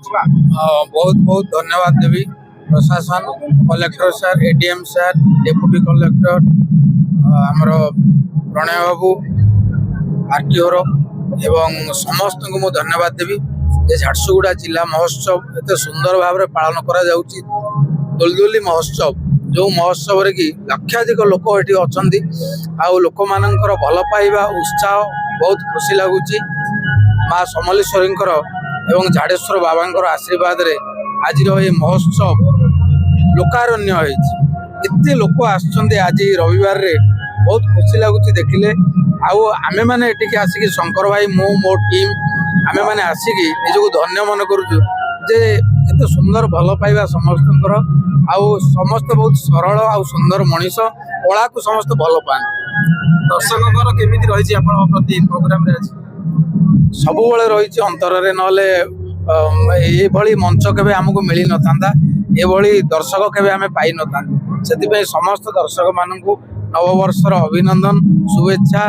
बहुत बहुत धन्यवाद देवी प्रशासन collector sir ADM sir deputy collector आमर प्रणय बाबू आरटीओ एवं समस्त को मु धन्यवाद देवी जे झारसुगुड़ा जिला महोत्सव एत सुंदर भाव में पालन करा जाउची दोलदोली महोत्सव जो महोत्सव रे कि लक्षाधिक लोक एटी अछंती आ लोक मानकर भल पाइबा उत्साह बहुत खुशी लगुची माँ समलेश्वरी एवं झाड़ेश्वर बाबा आशीर्वाद रे आज ये महोत्सव लोकारण्य होते लोक आसुच्चंती आज रविवार रे बहुत खुशी लगुच देखिले आमे माने एटिके आसिकी शंकर भाई मो मो टीम आमे माने आसिकी निजको धन्य मन करूछु जे एते सुंदर भल पाइबा समस्तंकर समस्त बहुत सरल आ सुंदर मनीष कला को समस्त भल पान दर्शकों केमिति रही आपण प्रति प्रोग्राम रे आज सब रही अंतर नले ये मंच केवे आमको मिल न था ये दर्शक केवे आमे पाई न था से समस्त दर्शक मानू नववर्षर अभिनंदन शुभेच्छा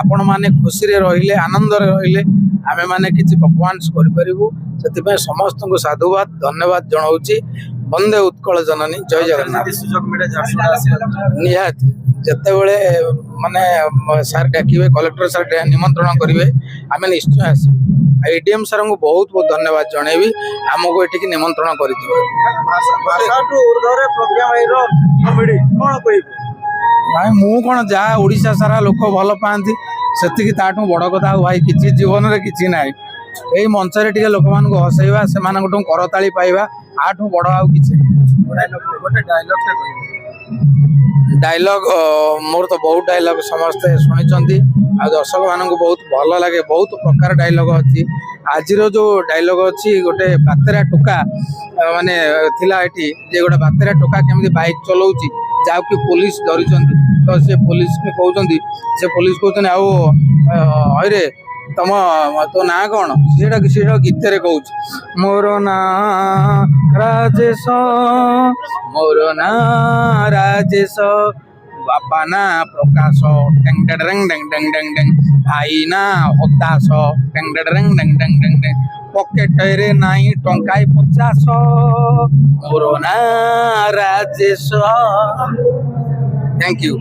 आपण माने खुशी रे रहिले आनंद रे रहिले आमे माने किछि परफॉर्मेंस करि परिबु से समस्त को साधुवाद धन्यवाद जनाऊची वंदे उत्कल जननी जय जगन्नाथ सुजोग मिले निहाती जिते बड़े माने सर डाकिबे कलेक्टर सर निमंत्रण करेंगे आम निश्चय आस एडीएम सर को बहुत बहुत धन्यवाद जनइबी आमको ये निमंत्रण कर मु कौन जहाँ ओडिशा सारा लोक भल पाती से बड़ कथा भाई किसी जीवन में किसी ना यही मंच टे लोक मान हसैवा से करताली पाइबा आठू बड़ आउ कि डायलॉग मोर तो बहुत डायलॉग समस्ते शुणी आ दर्शक मान बहुत भल लगे बहुत प्रकार डायलॉग अच्छी आज जो डायलॉग अच्छी गोटे बातेरा टोका माने थिला एठी जे गोटे बातेरा टोका केमती बाइक चलाउची जाउ कि पुलिस डरी तो से पुलिस के कहउचंदी से पुलिस कहउचन अरे तम तो ना कौन सीटा गीत रे कहूँ मोर ना राजेश मोर ना राजेश बापा ना प्रकाश डेंग डेंग डेंग डेंग डेंग डेंग भाई ना हताश डेंग डेंग डेंग डेंग डेंग डेंग पकेट रे नाई टंकाई 50 मोर ना राजेश थैंक यू।